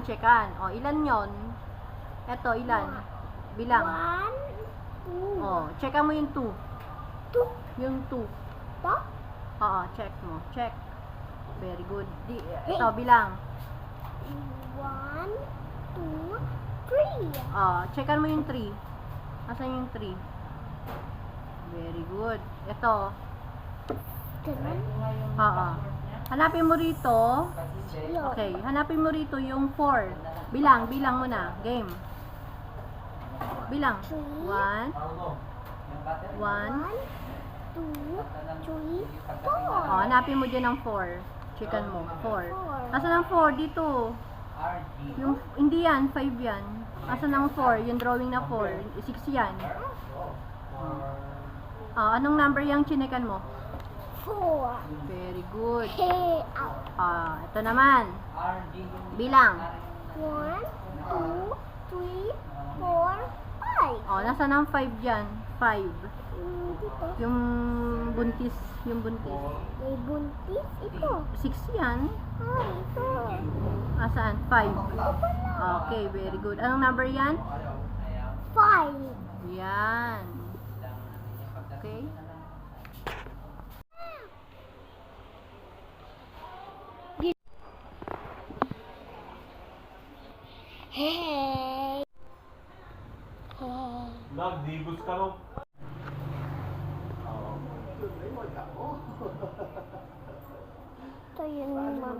checkan. O, ilan yon? Eto, ilan? Bilang. 1, 2. O, checkan mo yung 2. 2. Yung 2. To? Oo, check mo. Check. Very good. Ito, bilang. 1, 2, 3. O, checkan mo yung 3. Asan yung 3? Very good. Ito. Ganun. Oo. Hanapin mo rito. Yo. Okay, hanapin mo rito yung 4. Bilang mo na. Game. Bilang. 1, 1. 1, 2, 3, 4. O, hanapin mo dyan ang 4. Checkan mo. 4. Asan ang 4? Dito. Yung, hindi yan. 5 yan. Asan ang 4? Yung drawing na 4. 6 yan. Anong number yung chinekan mo? 4. Very good. Hey, out. Ito naman. Bilang. 1, 2, 3, 4, 5. Nasaan ang 5 dyan? 5. Dito. Yung buntis. Yung buntis. May buntis ito. 6 yan. Ito. Asaan? 5. Okay, very good. Anong number yan? 5. Yan. Okay. Hey. Hey. Nagdibos ka no? Ito yun, mama.